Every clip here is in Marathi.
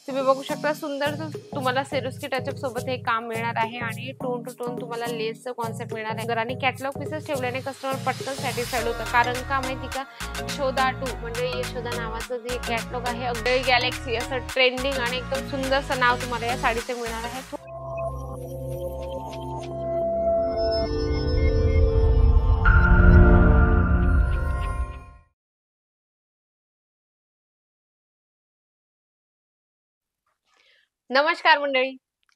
तुम्ही बघू शकता सुंदर तुम्हाला सेरुस्की टचअप सोबत हे काम मिळणार आहे आणि टोन टू टोन तुम्हाला लेसचं कॉन्सेप्ट मिळणार आहे. आणि कॅटलॉग पीसेस ठेवल्याने कस्टमर पटकन सॅटिस्फाईड होतं. कारण का माहिती का, यशोदा 2 म्हणजे यशोदा नावाचं जे कॅटलॉग आहे अगदी गॅलेक्सी असं ट्रेंडिंग आणि एकदम सुंदरसं नाव तुम्हाला या साडीचं मिळणार आहे. नमस्कार मंडळी,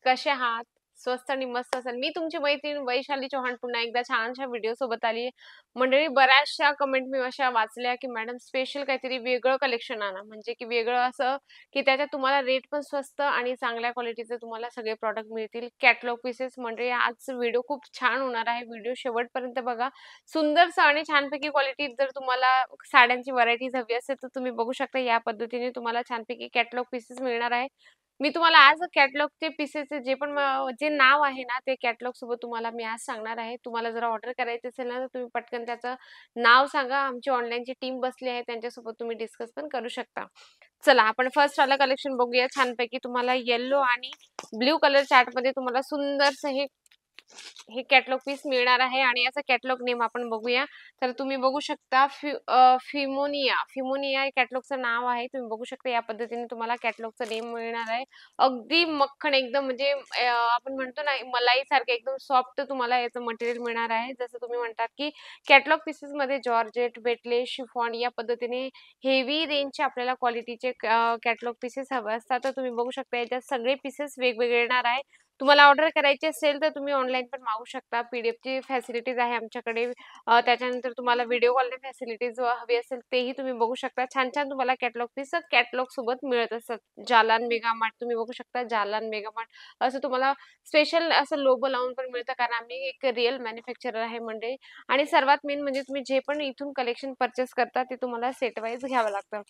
कसे आहात? स्वस्त आणि मस्त असाल. मी तुमची मैत्रीण वैशाली चव्हाण पुन्हा एकदा छानशा व्हिडिओ सोबत आली. मंडळी, बऱ्याचशा कमेंट मी अशा वाचल्या की मॅडम स्पेशल काहीतरी वेगळं कलेक्शन आणा, म्हणजे की वेगळं असं की त्याच्यात तुम्हाला रेट पण स्वस्त आणि चांगल्या क्वालिटीचे तुम्हाला सगळे प्रॉडक्ट मिळतील. Catalogue pieces. मंडळी, आज व्हिडिओ खूप छान होणार आहे. व्हिडिओ शेवटपर्यंत बघा. सुंदरसं आणि छानपैकी क्वालिटीत जर तुम्हाला साड्यांची व्हरायटीज हवी असेल तर तुम्ही बघू शकता या पद्धतीने तुम्हाला छानपैकी कॅटलॉग पीसेस मिळणार आहे. मी तुम्हाला आज कॅटलॉगचे पीसेसचे जे पण जे नाव आहे ना, ते कॅटलॉग सोबत तुम्हाला मी आज सांगणार आहे. तुम्हाला जर ऑर्डर करायची असेल ना, तर तुम्ही पटकन त्याचं नाव सांगा. आमची ऑनलाईनची टीम बसली आहे, त्यांच्यासोबत तुम्ही डिस्कस पण करू शकता. चला, आपण फर्स्ट वाला कलेक्शन बघूया. छानपैकी तुम्हाला येलो आणि ब्लू कलर चार्टमध्ये तुम्हाला सुंदरसं हे कॅटलॉग पीस मिळणार आहे आणि याचा कॅटलॉग नेम आपण बघूया. तर तुम्ही बघू शकता फिमोनिया कॅटलॉगचं नाव आहे. तुम्ही बघू शकता या पद्धतीने तुम्हाला कॅटलॉगचं नेम मिळणार आहे. अगदी मक्खन एकदम म्हणजे आपण म्हणतो ना मलाईसारखं एकदम सॉफ्ट तुम्हाला याचं मटेरियल मिळणार आहे. जसं तुम्ही म्हणतात की कॅटलॉग पीसेसमध्ये जॉर्जेट, वेटलेस, शिफॉन या पद्धतीने हेवी रेंजचे आपल्याला क्वालिटीचे कॅटलॉग पीसेस हवे असतात. तर तुम्ही बघू शकता याच्यात सगळे पीसेस वेगवेगळे येणार आहे. तुम्हाला ऑर्डर करायची असेल तर तुम्ही ऑनलाईन पण मागवू शकता. पीडीएफची फॅसिलिटीज आहे आमच्याकडे. त्याच्यानंतर तुम्हाला व्हिडिओ कॉलची फॅसिलिटीज हवी असेल तेही तुम्ही बघू शकता. छान-छान तुम्हाला कॅटलॉग पीस कॅटलॉग सोबत मिळत असतात. जालान मेगा मार्ट तुम्ही बघू शकता. जालान मेगा मार्ट असं तुम्हाला स्पेशल असं लोगो लावून पण मिळतं, कारण आम्ही एक रिअल मॅन्युफॅक्चरर आहे मंडळी. आणि सर्वात मेन म्हणजे तुम्ही जे पण इथून कलेक्शन परचेस करता ते तुम्हाला सेट वाईज घ्यावं लागतं.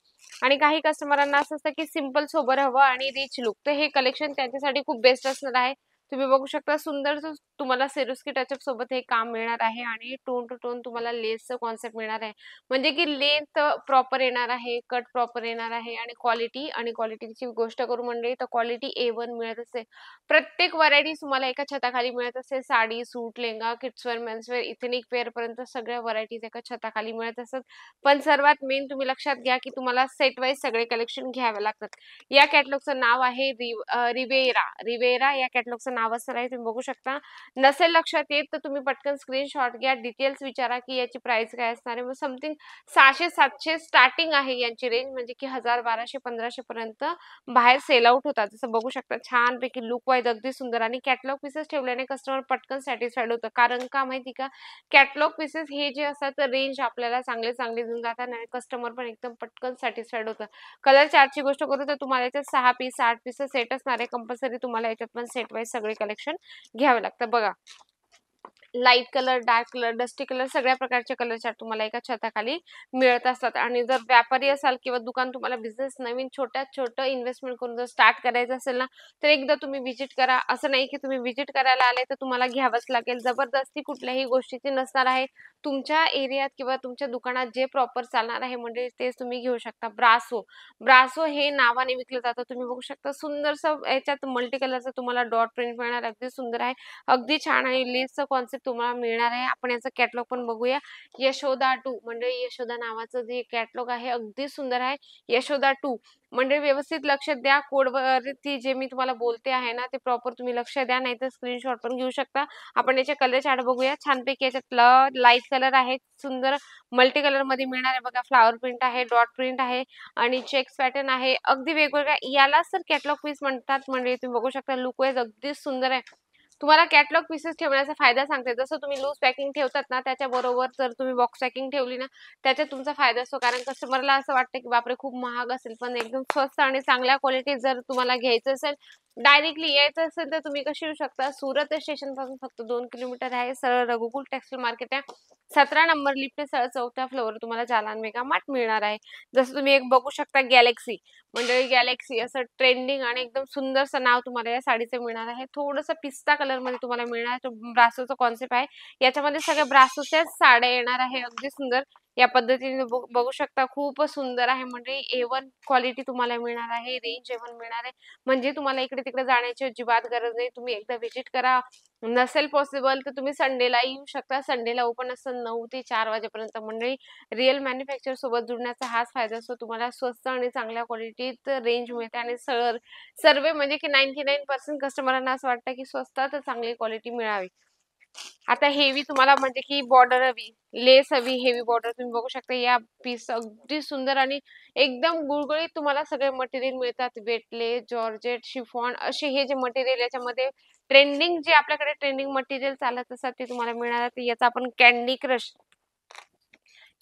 आणि काही कस्टमरांना असं असतं की सिंपल सोबर हवं आणि रिच लुक, तर हे कलेक्शन त्यांच्यासाठी खूप बेस्ट असणार आहे. तुम्ही बघू शकता सुंदर तुम्हाला सेरुस्की टचअप सोबत हे काम मिळणार आहे आणि टोन टू टोन तुम्हाला लेसचं कॉन्सेप्ट मिळणार आहे. म्हणजे की लेंथ प्रॉपर येणार आहे, कट प्रॉपर येणार आहे आणि क्वालिटीची गोष्ट करू मंडळी तर क्वालिटी A1 मिळत असते. प्रत्येक व्हरायटी तुम्हाला एका छताखाली मिळत असते. Sari, suit, lehenga, kidswear, menswear, ethnic wear पर्यंत सगळ्या व्हरायटीज एका छताखाली मिळत असतात. पण सर्वात मेन तुम्ही लक्षात घ्या की तुम्हाला सेट वाईज सगळे कलेक्शन घ्यावे लागतात. या कॅटलॉगचं नाव आहे रिवेरा या कॅटलॉगचं नाव असणार आहे. तुम्ही बघू शकता. नसेल लक्षात येत तर तुम्ही पटकन स्क्रीनशॉट घ्या, डिटेल्स विचारा की याची प्राइस काय असणार आहे. मग समथिंग 600-700 स्टार्टिंग आहे यांची रेंज, म्हणजे की 1000, 1200, 1500 पर्यंत बाहेर सेल आउट होतात. जसं बघू शकता छानपैकी लुक वाईज अगदी सुंदर आणि कॅटलॉग पीसेस ठेवल्याने कस्टमर पटकन सॅटिस्फाईड होतं. कारण का माहिती का, कॅटलॉग पीसेस हे जे असतात रेंज आपल्याला चांगले देऊन जातात आणि कस्टमर पण एकदम पटकन सॅटिस्फाईड होतं. कलर चार्टची गोष्ट करू तर तुम्हाला याच्यात 6 पीस 8 पीस सेट असणार आहे. कंपल्सरी तुम्हाला याच्यात पण सेट वाईज सगळे कलेक्शन घ्यावं लागतं. बघा, light colour, dark colour, dusty colour सगळ्या प्रकारचे कलर चार्ट तुम्हाला एका छताखाली मिळत असतात. आणि जर व्यापारी असाल किंवा दुकान तुम्हाला बिझनेस नवीन छोटं इन्व्हेस्टमेंट करून जर स्टार्ट करायचं असेल ना, तर एकदा तुम्ही व्हिजिट करा. असं नाही की तुम्ही व्हिजिट करायला आले तर तुम्हाला घ्यावंच लागेल. जबरदस्ती कुठल्याही गोष्टीची नसणार आहे. तुमच्या एरियात किंवा तुमच्या दुकानात जे प्रॉपर चालणार आहे म्हणजे तेच तुम्ही घेऊ शकता. ब्रासो हे नावाने विकलं जातं. तुम्ही बघू शकता सुंदरसं याच्यात मल्टी कलरचं तुम्हाला डॉट प्रिंट मिळणार. अगदी सुंदर आहे, अगदी छान आहे. लेसचं कॉन्सेप्ट तुम्हाला मिळणार आहे. आपण याचं कॅटलॉग पण बघूया. यशोदा 2 म्हणजे यशोदा नावाचं जे कॅटलॉग आहे अगदी सुंदर आहे. यशोदा 2 म्हणजे व्यवस्थित लक्ष द्या. कोडवरती जे मी तुम्हाला बोलते आहे ना, ते प्रॉपर तुम्ही लक्ष द्या, नाहीतर स्क्रीनशॉट पण घेऊ शकता. आपण याचे कलर चार्ट बघूया. छानपैकी याच्यात लाईट कलर आहे, सुंदर मल्टी कलर मध्ये मिळणार आहे. बघा, फ्लॉवर प्रिंट आहे, डॉट प्रिंट आहे आणि चेक्स पॅटर्न आहे. अगदी वेगवेगळ्या यालाच तर कॅटलॉग पीस म्हणतात. म्हणजे तुम्ही बघू शकता लुक वाईज अगदी सुंदर आहे. तुम्हाला कॅटलॉग पीसेस ठेवण्याचा फायदा सांगते. जसं तुम्ही लूज पॅकिंग ठेवतात ना, त्याच्याबरोबर जर तुम्ही बॉक्स पॅकिंग ठेवली ना, त्याच्यात तुमचा फायदा असतो. कारण कस्टमरला असं वाटतं की बापरे खूप महाग असेल, पण एकदम स्वस्त आणि चांगल्या क्वालिटी जर तुम्हाला घ्यायचं असेल, डायरेक्टली यायचं असेल तर तुम्ही कशी येऊ शकता. सुरत स्टेशन पासून फक्त 2 किलोमीटर आहे. सरळ रघुकुल टेक्सटाईल मार्केट आहे. 17 नंबर लिफ्ट सरळ 4थ्या फ्लोअरवर तुम्हाला जालान मेगा मार्ट मिळणार आहे. जसं तुम्ही एक बघू शकता गॅलेक्सी म्हणजे गॅलेक्सी असं ट्रेंडिंग आणि एकदम सुंदरसं नाव तुम्हाला या साडीचं मिळणार आहे. थोडंसं पिस्ता कलर मध्ये तुम्हाला मिळणार आहे. तो ब्रासोचा कॉन्सेप्ट आहे. याच्यामध्ये सगळ्या ब्रासोच्याच साड्या येणार आहे. अगदी सुंदर. या पद्धतीने बघू शकता खूपच सुंदर आहे. म्हणजे A1 क्वालिटी तुम्हाला मिळणार आहे. रेंज A1 मिळणार आहे. म्हणजे तुम्हाला इकडे-तिकडे जाण्याची अजिबात गरज नाही. तुम्ही एकदा व्हिजिट करा. नसेल पॉसिबल तर तुम्ही संडेला येऊ शकता. संडेला ओपन असतं 9 ते 4 वाजेपर्यंत. मंडळी रिअल मॅन्युफॅक्चर सोबत जुडण्याचा हाच फायदा असतो. तुम्हाला स्वस्त आणि चांगल्या क्वालिटीत रेंज मिळते आणि सर्व म्हणजे की 99% कस्टमरांना असं वाटतं की स्वस्तात चांगली क्वालिटी मिळावी. आता हेवी तुम्हाला म्हणजे की बॉर्डर हवी, लेस हवी, हेवी बॉर्डर तुम्ही बघू शकता. या पीस अगदी सुंदर आणि एकदम गुळगुळीत तुम्हाला सगळे मटेरियल मिळतात. वेटलेस, जॉर्जेट, शिफॉन असे हे जे मटेरियल याच्यामध्ये ट्रेंडिंग जे आपल्याकडे ट्रेंडिंग मटेरियल चालत असतात ते तुम्हाला मिळणार आहे. याचा आपण कॅन्डी क्रश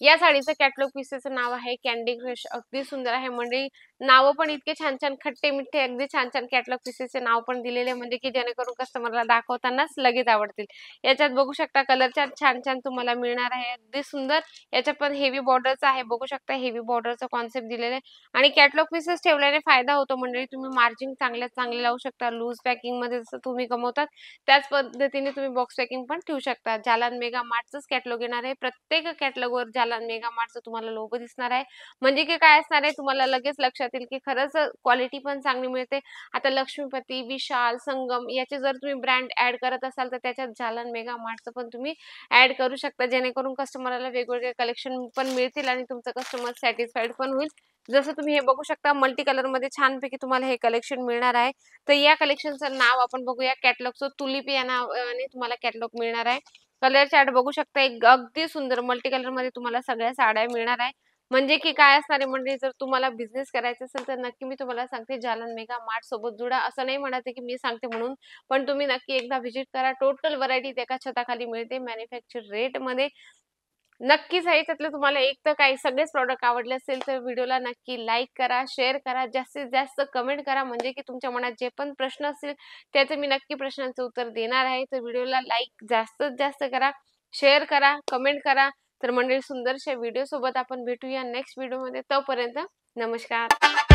या साडीचं कॅटलॉग पीसचं नाव आहे कॅन्डी क्रश. अगदी सुंदर आहे. म्हणजे नावं पण इतके छान-छान, खट्टे-मिठ्ठे, अगदी छान-छान कॅटलॉग पीसेसचे नाव पण दिलेले आहे, म्हणजे की जेणेकरून कस्टमरला दाखवतानाच लगेच आवडतील. याच्यात बघू शकता कलर चार्ट छान-छान तुम्हाला मिळणार आहे. अगदी सुंदर. याच्यात पण हेवी बॉर्डरचं आहे. बघू शकता हेवी बॉर्डरचा कॉन्सेप्ट दिलेला आहे आणि कॅटलॉग पीसेस ठेवल्याने फायदा होतो मंडळी. तुम्ही मार्जिन चांगल्यात चांगले लावू शकता. लूज पॅकिंगमध्ये जसं तुम्ही कमवतात त्याच पद्धतीने तुम्ही बॉक्स पॅकिंग पण ठेवू शकता. जालान मेगा मार्टचंच कॅटलॉग येणार आहे. प्रत्येक कॅटलॉगवर जालान मेगा मार्टचं तुम्हाला लोगो दिसणार आहे. म्हणजे की काय असणार आहे तुम्हाला लगेच लक्षात येईल की खरंच क्वालिटी पण चांगली मिळते. आता लक्ष्मीपती, विशाल, संगम याचे जर तुम्ही ब्रँड ॲड करत असाल तर त्याच्यात जालान मेगा मार्टचं पण तुम्ही ॲड करू शकता. जेणेकरून कस्टमरला वेगवेगळे कलेक्शन पण मिळतील आणि तुमचं कस्टमर सॅटिस्फाईड पण होईल. जसं तुम्ही हे बघू शकता मल्टी कलरमध्ये छानपैकी तुम्हाला हे कलेक्शन मिळणार आहे. तर या कलेक्शनचं नाव आपण बघूया. कॅटलॉगचं तुलिप या नावाने तुम्हाला कॅटलॉग मिळणार आहे. कलर चार्ट बघू शकता. एक अगदी सुंदर मल्टी कलरमध्ये तुम्हाला सगळ्या साड्या मिळणार आहे. म्हणजे की काय असणार आहे म्हणजे जर तुम्हाला बिझनेस करायचा असेल तर नक्की मी तुम्हाला सांगते जालन मेगा मार्ट सोबत जुडा. असं नाही म्हणत आहे की मी सांगते म्हणून. पण तुम्ही नक्की एकदा व्हिजिट करा. टोटल व्हरायटी एका छताखाली मिळते मॅन्युफॅक्चर रेटमध्ये. नक्कीच आहे त्यातलं तुम्हाला एक तर काही सगळेच प्रॉडक्ट आवडले असेल तर व्हिडिओला नक्की लाईक करा, शेअर करा, जास्तीत जास्त कमेंट करा. म्हणजे की तुमच्या मनात जे पण प्रश्न असतील त्याचं मी नक्की प्रश्नांचं उत्तर देणार आहे. तर व्हिडिओला लाईक जास्तीत जास्त करा, शेअर करा, कमेंट करा. तर मंडळी सुंदरशा व्हिडिओ सोबत आपण भेटूया नेक्स्ट व्हिडिओमध्ये. तोपर्यंत नमस्कार.